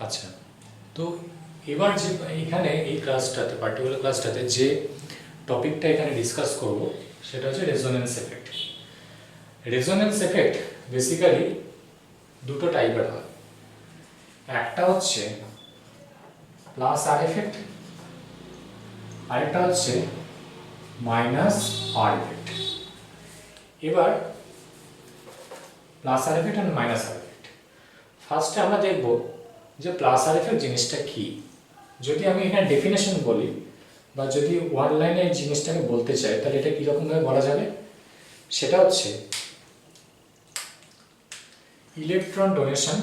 আচ্ছা, তো এবার যে এখানে এই ক্লাসটাতে পার্টিকুলার ক্লাসটাতে যে টপিকটা এখানে ডিসকাস করব সেটা হচ্ছে resonance effect. Resonance effect basically দুটো টাইপের হয়। একটা হচ্ছে প্লাস আর এফেক্ট, আরেকটা হচ্ছে মাইনাস আর এফেক্ট। এবার প্লাস আর এফেক্ট আর মাইনাস আর এফেক্ট, ফার্স্টে আমরা দেখব যে প্লাস আর এফেক্ট জিনিসটা কি। যদি আমি এখানে ডেফিনেশন বলি বা যদি ওয়ান লাইনে এই জিনিসটাকে বলতে চাই তাহলে এটা কীরকমভাবে বলা যাবে, সেটা হচ্ছে electron donation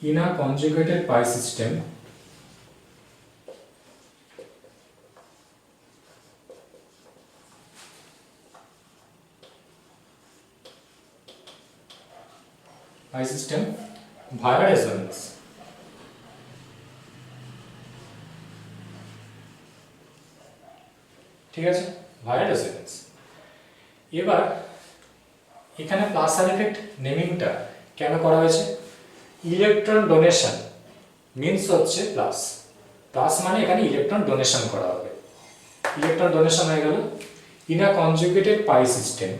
in a conjugated pi system via resonance। ঠিক আছে, ভায়া রেজোনেন্স। এবার এখানে প্লাস আর এফেক্ট নেমিংটা কেন করা হয়েছে? ইলেকট্রন ডোনেশন মিনস হচ্ছে প্লাস, প্লাস মানে এখানে ইলেকট্রন ডোনেশন করা হবে। ইলেকট্রন ডোনেশন হয়ে গেল in a conjugated pi system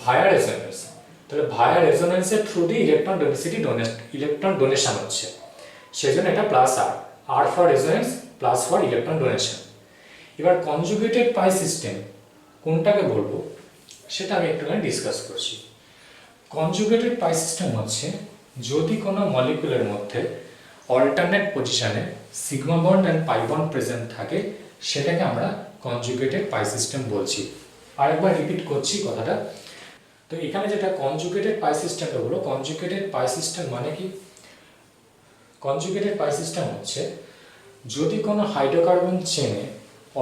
via resonance. তাহলে ভায়া রেজোনেন্সের থ্রু দিয়ে ইলেকট্রন ডোনেশন হচ্ছে, সেজন্য এটা plus R, R for resonance, plus for electron donation. এবার কনজুগেটেড পাই সিস্টেম কোনটাকে বলবো সেটা আমি একটুখানি ডিসকাস করছি। কনজুগেটেড পাই সিস্টেম হচ্ছে যদি কোনো মলিকুলের মধ্যে অল্টারনেট পজিশনে sigma bond and pi bond present থাকে, সেটাকে আমরা কনজুগেটেড পাই সিস্টেম বলছি। আরেকবার রিপিট করছি কথাটা। তো এখানে যেটা কনজুগেটেড পাই সিস্টেমটা হলো, কনজুগেটেড পাই সিস্টেম মানে কি? কনজুগেটেড পাই সিস্টেম হচ্ছে যদি কোনো হাইড্রোকার্বন চেনে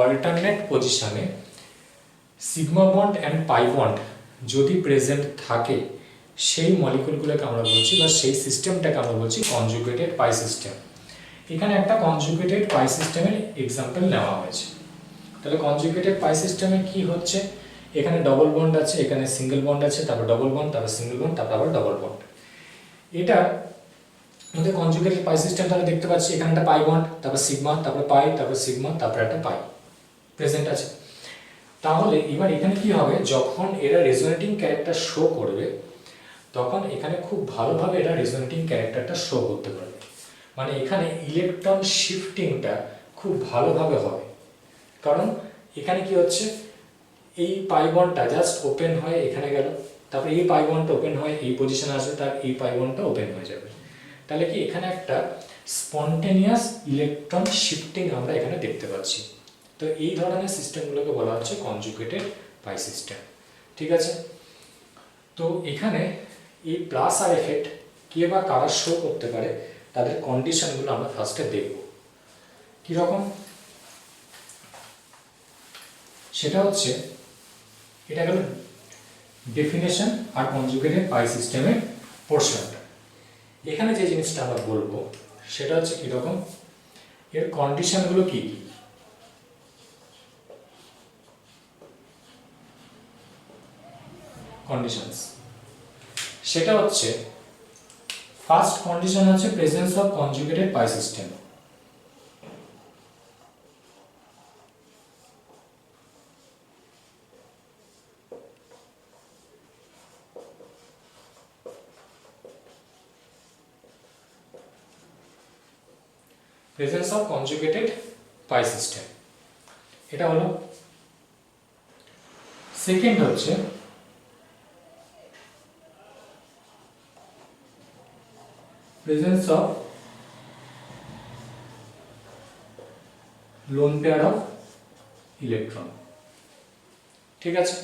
অল্টারনেট পজিশনে sigma bond and pi bond যদি প্রেজেন্ট থাকে, সেই মলিকুলগুলোকে আমরা বলছি বা সেই সিস্টেমটাকে আমরা বলছি কনজুগেটেড পাই সিস্টেম। এখানে একটা কনজুগেটেড পাই সিস্টেমের এক্সাম্পল নেওয়া হয়েছে। তাহলে কনজুগেটেড পাই সিস্টেমে কি হচ্ছে, এখানে ডবল বন্ড আছে, এখানে সিঙ্গেল বন্ড আছে, তারপর ডবল বন্ড, তারপর সিঙ্গেল বন্ড, তারপর আবার ডবল বন্ড। এটা আমাদের কনজুগেটেড পাই সিস্টেম তাহলে দেখতে পাচ্ছি এখানে একটা পাই বন্ড, তারপর সিগমা, তারপর পাই, তারপর সিগমা, তারপর একটা পাই প্রেজেন্ট আছে। তাহলে এবার এখানে কি হবে, যখন এরা রেজোনেটিং ক্যারেক্টার শো করবে তখন এখানে খুব ভালোভাবে এরা রেজোনেটিং ক্যারেক্টারটা শো করতে পারবে। মানে এখানে ইলেকট্রন শিফটিংটা খুব ভালোভাবে হবে, কারণ এখানে কি হচ্ছে, এই পাই বন্ডটা জাস্ট ওপেন হয়ে এখানে গেল, তারপরে এই পাই বন্ডটা ওপেন হয়ে এই পজিশনে আসবে, তার এই পাই বন্ডটা ওপেন হয়ে যাবে। তাহলে কি এখানে একটা স্পন্টেনিয়াস ইলেকট্রন শিফটিং আমরা এখানে দেখতে পাচ্ছি। তো এই ধরনের সিস্টেমগুলোকে বলা হচ্ছে কনজুগেটেড পাই সিস্টেম। ঠিক আছে, তো এখানে এই প্লাস আর এফেক্ট কে বা কারা শো করতে পারে তাদের কন্ডিশনগুলো আমরা ফার্স্টে দেখব কীরকম। সেটা হচ্ছে, এটা গেল ডেফিনেশন আর কনজুগেটেড পাই সিস্টেমের পোর্শনটা। এখানে যে জিনিসটা আমরা বলবো সেটা হচ্ছে কীরকম, এর কন্ডিশনগুলো কী কী। কন্ডিশনস সেটা হচ্ছে, ফার্স্ট কন্ডিশন হচ্ছে presence of conjugated pi system. Presence of conjugated pi system, এটা হলো। সেকেন্ড হচ্ছে presence of lone pair of electron. ঠিক আছে,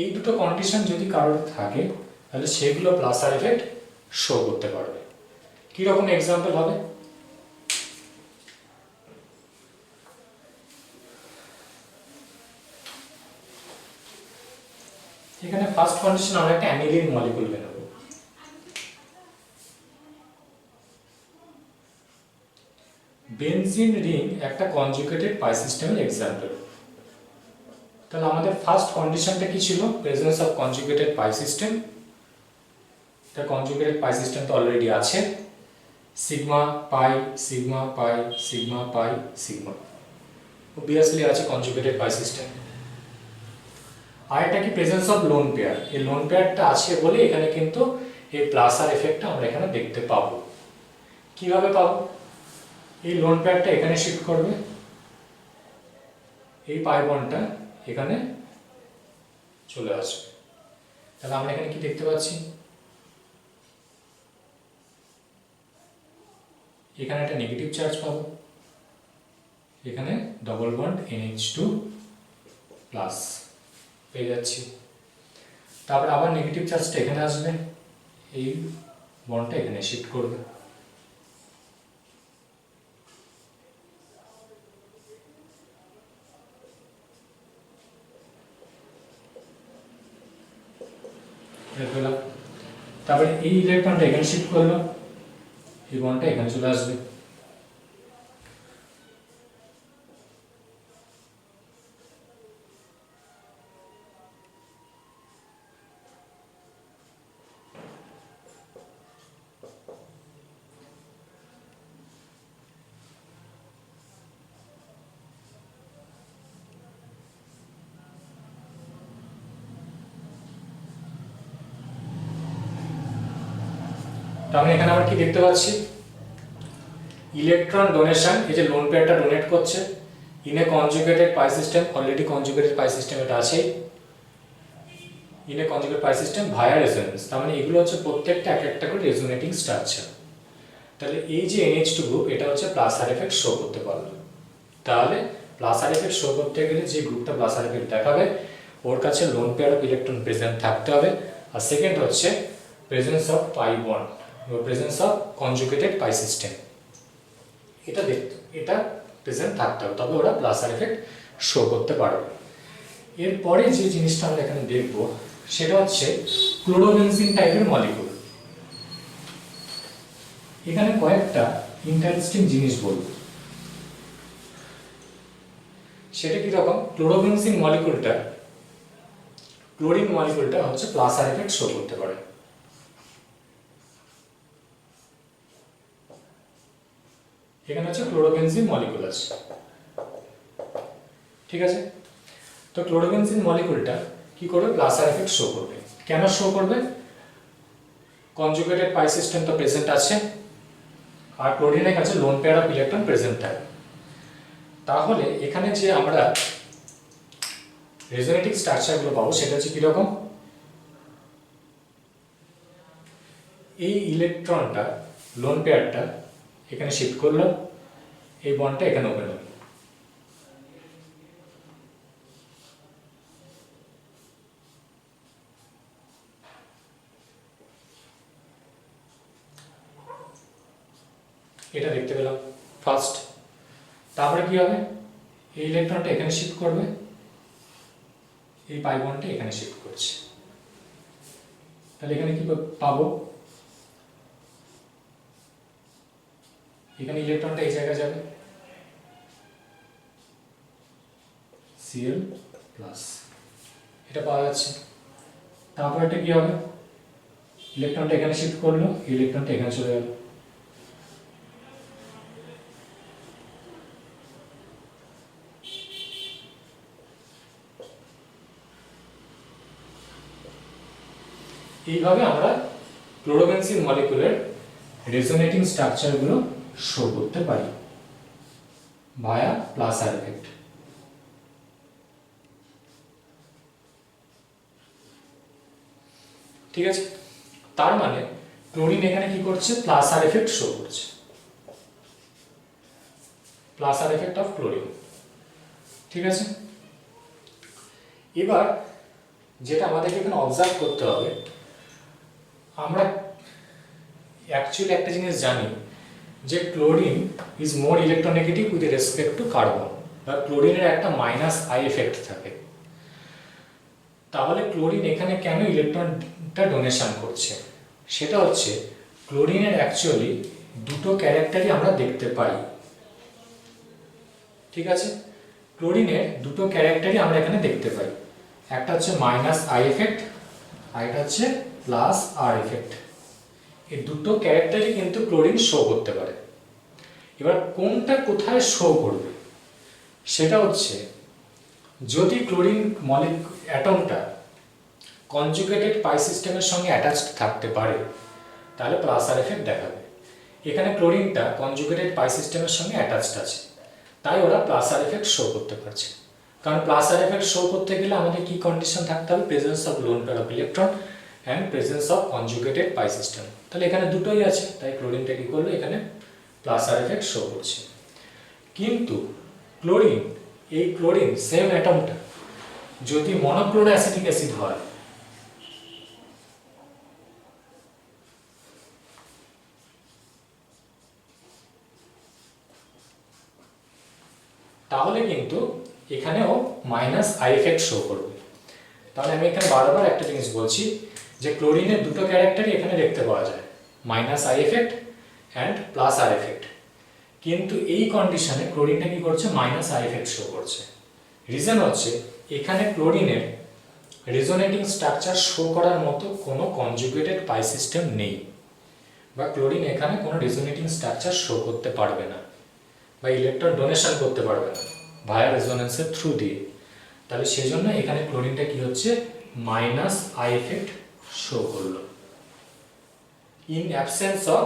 এই দুটো কন্ডিশন যদি কারোর থাকে তাহলে সেগুলো প্লাস আর এফেক্ট শো করতে পারবে। কীরকম এক্সাম্পল হবে, এখানে ফার্স্ট কন্ডিশন আমরা একটা অ্যানিলিন মলিকুল বের করব। বেনজিন রিং একটা কনজুগেটেড পাই সিস্টেমের এক্সাম্পল। তাহলে আমাদের ফার্স্ট কন্ডিশনটা কি ছিল? Presence of conjugated pi system. এটা কনজুগেটেড পাই সিস্টেম তো অলরেডি আছে, সিগমা পাই সিগমা পাই সিগমা পাই সিগমা, অবভিয়াসলি আছে কনজুগেটেড পাই সিস্টেম। আর এটা কি প্রেজেন্স অফ লোন পেয়ার, এই লোন পেয়ারটা আছে বলে এখানে কিন্তু এই প্লাস আর এফেক্টটা আমরা এখানে দেখতে পাবো। কিভাবে পাবো? এই লোন পেয়ারটা এখানে শিফট করবে, এই পাই বন্ডটা এখানে চলে আসবে। তাহলে আমরা এখানে কি দেখতে পাচ্ছি? এখানে একটা নেগেটিভ চার্জ পাবো, এখানে ডবল বন্ড NH2 প্লাস পেয়ে যাচ্ছি। তারপর আবার নেগেটিভ চার্জটা এখানে আসবে, এই বন্ডটা এখানে শিফট করবে। তারপরে এই ইলেকট্রনটা এখানে শিফট করলো, এই বন্ডটা এখানে চলে আসবে। তাহলে এখানে আমরা কি দেখতে পাচ্ছি? ইলেকট্রন ডোনেশন, এই যে লোন পেয়ারটা ডোনেট করছে in a conjugated pi system, already conjugated pi system এটা আছেই, in a conjugated pi system via resonance. তার মানে এগুলো হচ্ছে প্রত্যেকটা এক একটা করে রেজোনেটিং স্ট্রাকচার। তাহলে এই যে NH2 গ্রুপ এটা হচ্ছে প্লাস আর এফেক্ট শো করতে পারলো। তাহলে প্লাস আর এফেক্ট শো করতে গেলে যে গ্রুপটা প্লাস আর এফেক্ট দেখাবে ওর কাছে lone pair of electron present থাকতে হবে। আর সেকেন্ড হচ্ছে presence of pi bond, presence of conjugated pi system, এটা প্রেজেন্ট থাকতে হবে, তবে ওরা প্লাস আর এফেক্ট শো করতে পারবে। এরপরে যে জিনিসটা আমরা এখানে দেখব সেটা হচ্ছে ক্লোরোবেনজিন টাইপের মলিকুল। এখানে কয়েকটা ইন্টারেস্টিং জিনিস বলবো। সেটা কি রকম? ক্লোরোবেনজিন মলিকুলটা, ক্লোরিন মলিকুলটা হচ্ছে প্লাস আর এফেক্ট শো করতে পারে। এখানে হচ্ছে ক্লোরোবেনজিন মলিকুল আছে, ঠিক আছে? তো ক্লোরোবেনজিন মলিকুলটা কি করবে? প্লাস আর এফেক্ট শো করবে। কেন শো করবে? কনজুগেটেড পাই সিস্টেম তো প্রেজেন্ট আছে, আর ক্লোরিনের কাছে lone pair of electron present থাকে। তাহলে এখানে যে আমরা রেজোনেটিং স্ট্রাকচারগুলো পাবো সেটা হচ্ছে কিরকম? এই ইলেকট্রনটা, লোন পেয়ারটা এখানে শিফট করলো, এই বন্ডটা এখানে ওপেন হলো। এটা দেখতে পেলাম ফার্স্ট। তারপরে কি হবে? এই ইলেকট্রনটা এখানে শিফট করবে, এই পাই বন্ডটা এখানে শিফট করছে। তাহলে এখানে কি পাবো? এখানে ইলেকট্রনটা এই জায়গায় যাবে, Cl+, এটা পাওয়া যাচ্ছে। তারপর এটা কি হবে? ইলেকট্রনটা এখানে শিফট করলো, ইলেকট্রনটা এখানে চলে গেল। এইভাবে আমরা ক্লোরোবেনজিন মলিকুলের রেজোনেটিং স্ট্রাকচারগুলো শো করতে পারি ভায়া প্লাস আর এফেক্ট। ঠিক আছে? তার মানে ক্লোরিন এখানে কি করছে? প্লাস আর এফেক্ট শো করছে, plus R effect of chlorine. ঠিক আছে? এবার যেটা আমাদেরকে এখানে অবজার্ভ করতে হবে, আমরা অ্যাকচুয়ালি একটা জিনিস জানি যে chlorine is more electronegative with respect to carbon, বা ক্লোরিনের একটা মাইনাস আই এফেক্ট থাকে। তাহলে ক্লোরিন এখানে কেন ইলেকট্রনটা ডোনেশন করছে? সেটা হচ্ছে ক্লোরিনের অ্যাকচুয়ালি দুটো ক্যারেক্টারই আমরা দেখতে পাই। ঠিক আছে, ক্লোরিনের দুটো ক্যারেক্টারই আমরা এখানে দেখতে পাই, একটা হচ্ছে মাইনাস আই এফেক্ট আর এটা হচ্ছে প্লাস আর এফেক্ট। এই দুটো ক্যারেক্টারই কিন্তু ক্লোরিন শো করতে পারে। এবার কোনটা কোথায় শো করবে সেটা হচ্ছে, যদি ক্লোরিন অ্যাটমটা কনজুগেটেড পাই সিস্টেমের সঙ্গে অ্যাটাচড থাকতে পারে তাহলে প্লাস আর এফেক্ট দেখাবে। এখানে ক্লোরিনটা কনজুগেটেড পাই সিস্টেমের সঙ্গে অ্যাটাচড আছে, তাই ওরা প্লাস আর এফেক্ট শো করতে পারছে। কারণ প্লাস আর এফেক্ট শো করতে গেলে আমাদের কি কন্ডিশন থাকতে হবে? Presence of lone pair of electron and presence of conjugated pi system. তাহলে এখানে দুটোই আছে, তাই ক্লোরিনটা কি করলো, এখানে প্লাস আর এফেক্ট শো করছে। কিন্তু এই ক্লোরিন সেম অ্যাটমটা যদি মনোক্লোরো অ্যাসিটিক অ্যাসিড হয়, তাহলে কিন্তু এখানেও মাইনাস আই এফেক্ট শো করবে। তাহলে আমি এখানে বারবার একটা জিনিস বলছি যে ক্লোরিনের দুটো ক্যারেক্টারই এখানে দেখতে পাওয়া যায়, minus I effect and plus R effect. কিন্তু এই কন্ডিশনে ক্লোরিনটা কি করছে? মাইনাস আই এফেক্ট শো করছে। রিজন হচ্ছে এখানে ক্লোরিনের রেজোনেটিং স্ট্রাকচার শো করার মতো কোনো কনজুগেটেড পাই সিস্টেম নেই, বা ক্লোরিন এখানে কোনো রেজোনেটিং স্ট্রাকচার শো করতে পারবে না, বা ইলেকট্রন ডোনেশন করতে পারবে না ভায়া রেজোনেন্সের থ্রু দিয়ে। তাহলে সেই জন্য এখানে ক্লোরিনটা কি হচ্ছে? মাইনাস আই এফেক্ট শো করলো in absence of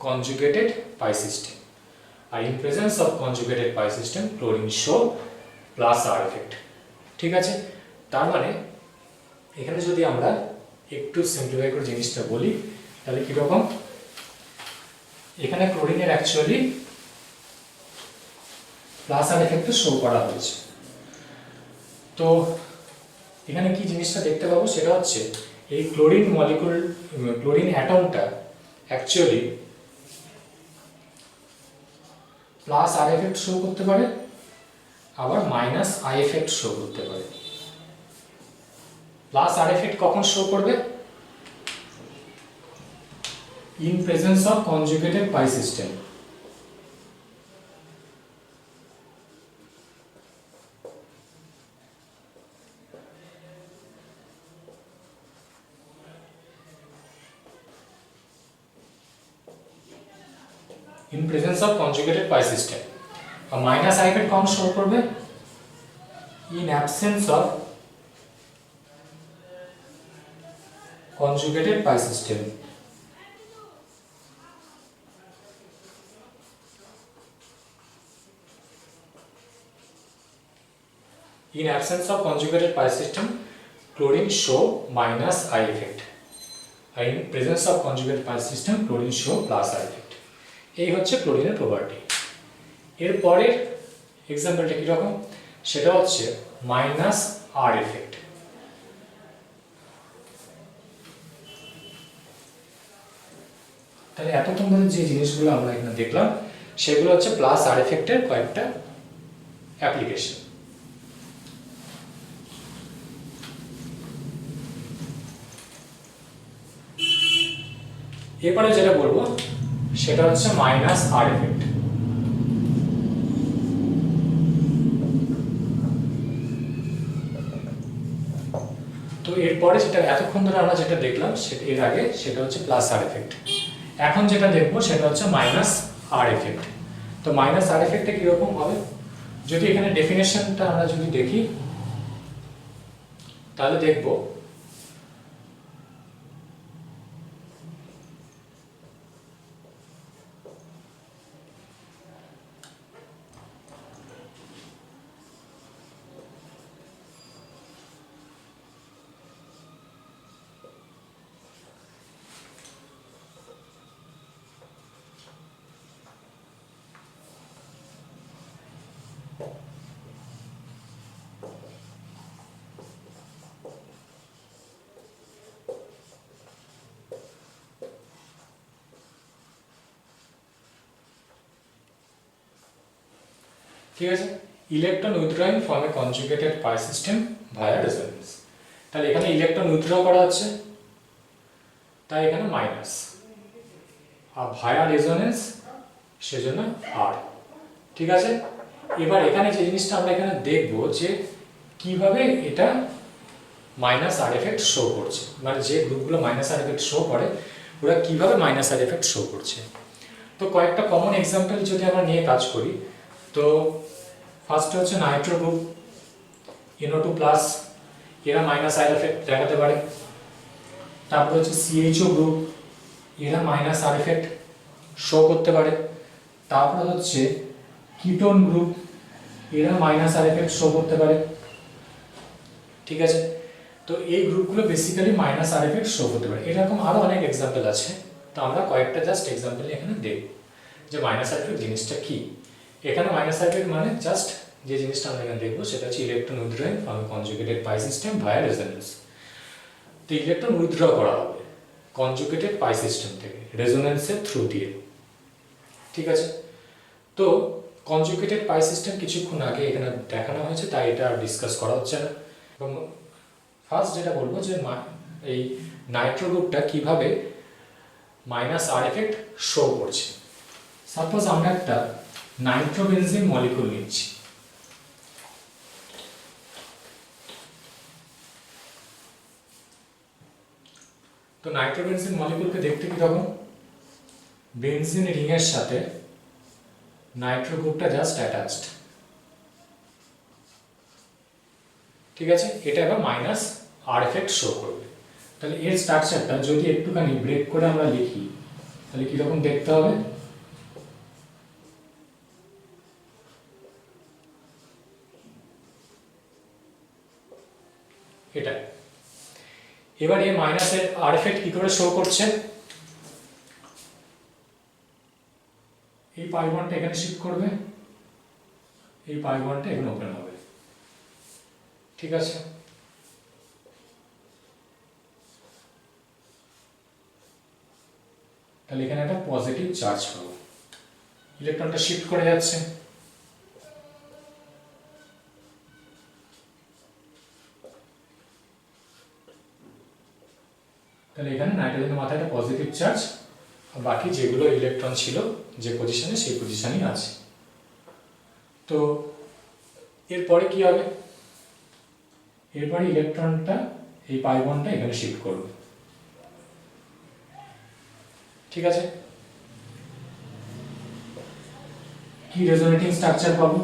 conjugated pi system. আর in presence of conjugated pi system chlorine show plus R effect. ঠিক আছে, তার মানে এখানে যদি আমরা একটু সিম্পলিফাই করে জিনিসটা বলি তাহলে কীরকম, এখানে ক্লোরিনের অ্যাকচুয়ালি প্লাস আর এফেক্টে শো করা হয়েছে। তো এখানে কি জিনিসটা দেখতে পাবো সেটা হচ্ছে এই chlorine অ্যাটমটা actually plus R effect show করতে পারে, আবার মাইনাস আই এফেক্ট শো করতে পারে। প্লাস আর এফেক্ট কখন শো করবে? In presence of conjugated pi system. in presence of conjugated pi system। और माइनस आई एफेक्ट कौन show करবে? in absence of conjugated pi system। in absence of conjugated pi system chlorine show minus I effect, and in presence of conjugated pi system chlorine show plus I effect। এই হচ্ছে ক্লোরিনের property. এর পরের এক্সাম্পলটা কীরকম, সেটা হচ্ছে minus আর effect. তাহলে এতক্ষণ ধরে যে জিনিসগুলো আমরা এখানে দেখলাম সেগুলো হচ্ছে প্লাস আর এফেক্টের কয়েকটা অ্যাপ্লিকেশন। এরপরে যেটা বলবো সেটা হচ্ছে মাইনাস আর এফেক্ট। তো এরপরে যেটা এতক্ষণ ধরে আমরা যেটা দেখলাম এর আগে সেটা হচ্ছে প্লাস আর এফেক্ট। এখন যেটা দেখবো সেটা হচ্ছে মাইনাস আর এফেক্ট। তো মাইনাস আর এফেক্টে কিরকম হবে, যদি এখানে ডেফিনেশনটা আমরা যদি দেখি তাহলে দেখবো ঠিক আছে, electron withdrawing from a conjugated pi system via resonance. তাহলে এখানে ইলেকট্রন উইথড্র করা হচ্ছে তাই এখানে মাইনাস, আর ভায়া রেজোনেন্স সেজন্য আর। ঠিক আছে, এবার এখানে যে জিনিসটা আমরা এখানে দেখব যে কিভাবে এটা মাইনাস আর এফেক্ট শো করছে, মানে যে গ্রুপগুলো মাইনাস আর এফেক্ট শো করে ওরা কিভাবে মাইনাস আর এফেক্ট শো করছে। তো কয়েকটা কমন এক্সাম্পল যদি আমরা নিয়ে কাজ করি, তো ফার্স্ট হচ্ছে নাইট্রো গ্রুপ NO2 প্লাস, এরা মাইনাস আর এফেক্ট দেখাতে পারে। তারপর হচ্ছে CHO গ্রুপ, এরা মাইনাস আর এফেক্ট শো করতে পারে। তারপর হচ্ছে কিটোন গ্রুপ, এরা মাইনাস আর এফেক্ট শো করতে পারে। ঠিক আছে, তো এই গ্রুপগুলো বেসিক্যালি মাইনাস আর এফেক্ট শো করতে পারে। এরকম আরো অনেক এক্সাম্পল আছে, তো আমরা কয়েকটা জাস্ট এক্সাম্পল এখানে দেখব যে মাইনাস আর এফেক্ট জিনিসটা কি। এখানে মাইনাস আর এফেক্ট মানে জাস্ট যে জিনিসটা আমরা এখানে দেখবো সেটা হচ্ছে electron withdrawing from conjugated pi system via resonance. তো ইলেকট্রন উইথড্র করা হবে কনজুগেটেড পাই সিস্টেম থেকে রেজোনেন্সের থ্রু দিয়ে। ঠিক আছে, তো কনজুগেটেড পাই সিস্টেম কিছুক্ষণ আগে এখানে দেখানো হয়েছে, তাই এটা ডিসকাস করা হচ্ছে না। এবং ফার্স্ট যেটা বলবো যে এই নাইট্রো গ্রুপটা কিভাবে মাইনাস আর এফেক্ট শো করছে। সাপোজ আমরা একটা নাইট্রোবেনজিন মলিকুল নিচ্ছি, তো নাইট্রোবেনজিন মলিকুলকে দেখতে কিরকম, বেনজিন রিং এর সাথে নাইট্রো গ্রুপটা জাস্ট অ্যাটাচড। ঠিক আছে, এটা এবার মাইনাস আর এফেক্ট শো করবে। তাহলে এর স্ট্রাকচারটা যদি একটুখানি ব্রেক করে আমরা লিখি তাহলে কিরকম দেখতে হবে, এটা। এবার এই মাইনাসের আর এফেক্ট কি করে শো করছে, এই পাই বন্ডটা এখানে শিফট করবে, এই পাই বন্ডটা এখানে ওপেন হবে। ঠিক আছে, তাহলে এখানে একটা পজিটিভ চার্জ পাবো, ইলেকট্রনটা শিফট করে যাচ্ছে। তাহলে এখানে নাইট্রোজেনের মাথায় একটা পজিটিভ চার্জ, আর বাকি যেগুলো ইলেকট্রন ছিল যে পজিশনে সেই পজিশনই আছে। তো এরপরে কি হবে, এরপরে ইলেকট্রনটা এই পাই বন্ডটা এখানে শিফট করবে। ঠিক আছে, কি রেজোনেটিং স্ট্রাকচার পাবো,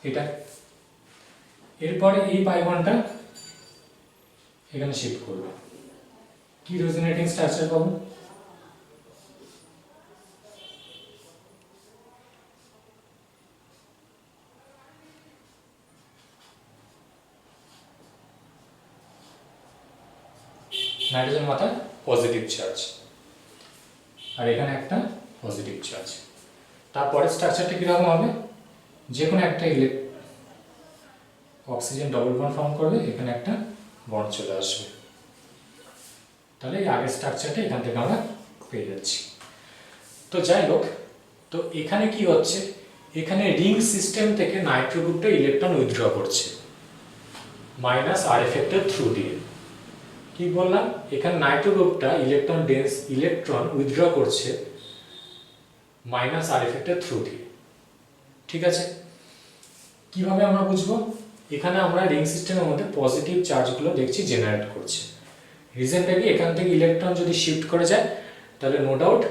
এটা। এরপরে এই পাই বন্ডটা এখানে শিফট করবে, কি রেজোনেটিং স্ট্রাকচার পাবো, নাইট্রোজেন মাথায় পজিটিভ চার্জ আর এখানে একটা পজিটিভ চার্জ। তারপরের স্ট্রাকচারটা কিরকম হবে, যে কোনো একটা অক্সিজেন ডবল বন্ড ফর্ম করবে, এখানে একটা বন্ড চলে আসবে। তাহলে এই আগের স্ট্রাকচারটা এখান থেকে আমরা পেয়ে যাচ্ছি। তো যাই হোক, তো এখানে কি হচ্ছে, এখানে রিং সিস্টেম থেকে নাইট্রো গ্রুপটা ইলেকট্রন উইথড্র করছে মাইনাস আর এফেক্টের থ্রু দিয়ে। কি বললাম, এখানে নাইট্রো গ্রুপটা ইলেকট্রন ডেন্স ইলেকট্রন উইথড্র করছে মাইনাস আর এফেক্টের থ্রু দিয়ে। ঠিক আছে, কিভাবে আমরা বুঝবো, এখানে আমরা রিং সিস্টেমের মধ্যে পজিটিভ চার্জগুলো দেখছি জেনারেট করছে। রিজনটা কি, এখান থেকে ইলেকট্রন যদি শিফট করে যায় তাহলে নো ডাউট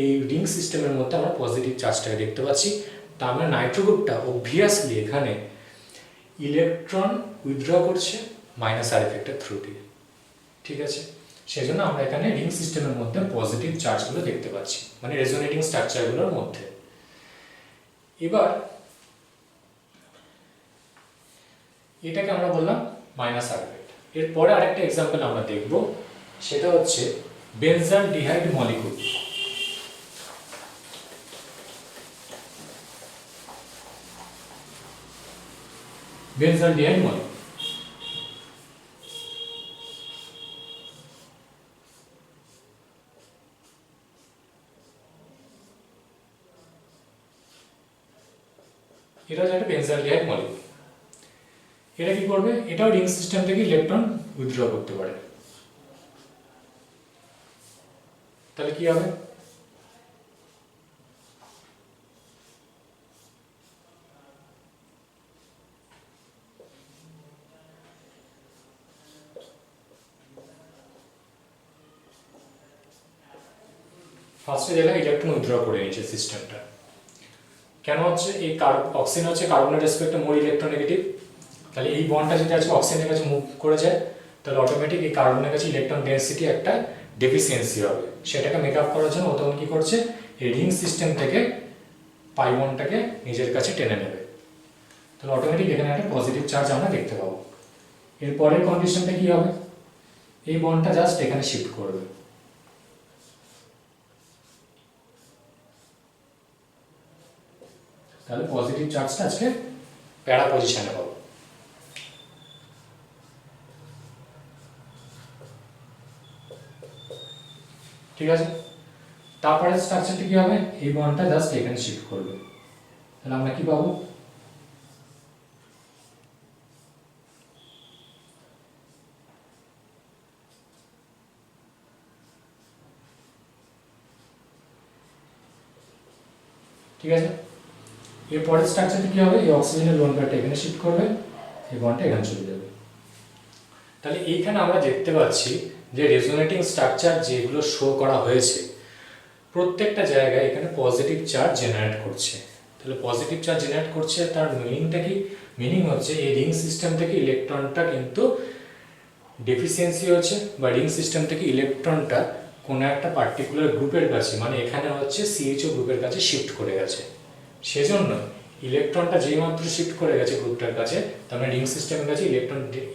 এই রিং সিস্টেমের মধ্যে আমরা পজিটিভ চার্জটাকে দেখতে পাচ্ছি। তা আমরা নাইট্রো গ্রুপটা অবভিয়াসলি এখানে ইলেকট্রন উইথড্র করছে মাইনাস আর এফেক্টের থ্রু দিয়ে। ঠিক আছে, সেজন্য আমরা এখানে রিং সিস্টেমের মধ্যে পজিটিভ চার্জগুলো দেখতে পাচ্ছি, মানে রেজোনেটিং স্ট্রাকচারগুলোর মধ্যে। এবার এটাকে আমরা বললাম মাইনাস আর এফেক্ট। এরপরে আরেকটা এক্সাম্পল আমরা দেখব, সেটা হচ্ছে বেনজালডিহাইড মলিকুল। বেনজালডিহাইড মলিকুল, এটা হচ্ছে একটা বেনজালডিহাইড মলিকুল। এটা কি করবে, এটাও রিং সিস্টেম থেকে ইলেকট্রন উইথড্র করতে পারে। তাহলে কি হবে? ফার্স্টে দেখলাম ইলেকট্রন উইথড্র করে নিয়েছে সিস্টেমটা। কেন হচ্ছে? এই অক্সিজেন হচ্ছে কার্বনের রেসপেক্টে মোর ইলেকট্রোনেগেটিভ, তাহলে এই বন্ডটা যদি আছে অক্সিজেনের কাছে মুভ করে যায়, তাহলে অটোমেটিক এই কার্বনের কাছে ইলেকট্রন ডেন্সিটি একটা ডেফিসিয়েন্সি হবে। সেটাকে মেক আপ করার জন্য ও তখন কী করছে, এই রিং সিস্টেম থেকে পাই বন্ডটাকে নিজের কাছে টেনে নেবে। তাহলে অটোমেটিক এখানে একটা পজিটিভ চার্জ আমরা দেখতে পাবো। এর পরের কন্ডিশনটা কী হবে? এই বন্ডটা জাস্ট এখানে শিফট করবে, তাহলে পজিটিভ চার্জটা আজকে প্যারা পজিশনে পাবো। ঠিক আছে, তারপরে স্ট্রাকচারটা কি হবে? এই বন্ডটা জাস্ট এখানে শিফট করবে, তাহলে আমরা কি পাবো? ঠিক আছে, এর পরের স্ট্রাকচারটা কি হবে? এই অক্সিজেনের লোন পেয়ারটা এখানে শিফট করবে, এই বন্ডটা এখানে চলে যাবে। তাহলে এইখানে আমরা দেখতে পাচ্ছি যে রেজোনেটিং স্ট্রাকচার যেগুলো শো করা হয়েছে প্রত্যেকটা জায়গায় এখানে পজিটিভ চার্জ জেনারেট করছে। তাহলে পজিটিভ চার্জ জেনারেট করছে, তার মিনিংটা কি? মিনিং হচ্ছে এই রিং সিস্টেম থেকে ইলেকট্রনটা কিন্তু ডেফিসিয়েন্সি হচ্ছে, বা রিং সিস্টেম থেকে ইলেকট্রনটা কোনো একটা পার্টিকুলার গ্রুপের কাছে, মানে এখানে হচ্ছে সিএইচও গ্রুপের কাছে শিফট করে গেছে। সেজন্য ইলেকট্রনটা যেই মাত্র শিফট করে গেছে গ্রুপটার কাছে, তার মানে রিং সিস্টেমের কাছে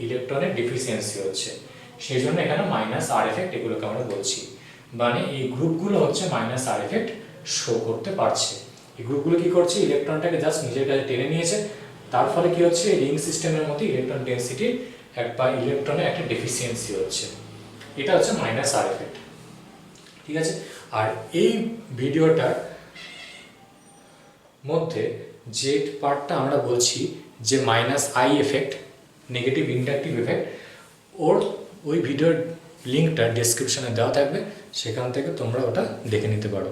ইলেকট্রনের ডেফিসিয়েন্সি হচ্ছে। সেই জন্য এখানে মাইনাস আর এফেক্ট এগুলোকে আমরা বলছি, মানে এই গ্রুপগুলো হচ্ছে মাইনাস আর এফেক্ট শো করতে পারছে। এই গ্রুপগুলো কি করছে? ইলেকট্রনটাকে জাস্ট নিজের কাছে টেনে নিয়েছে, তার ফলে কি হচ্ছে? রিং সিস্টেমের মধ্যে ইলেকট্রন ডেন্সিটি বা ইলেকট্রনের একটা ডেফিসিয়েন্সি হচ্ছে। এটা হচ্ছে মাইনাস আর এফেক্ট। ঠিক আছে, আর এই ভিডিওটার মধ্যে যে পার্টটা আমরা বলছি যে minus I effect, negative inductive effect, ওই ভিডিওর লিঙ্কটা ডেসক্রিপশনে দেওয়া থাকবে, সেখান থেকে তোমরা ওটা দেখে নিতে পারো।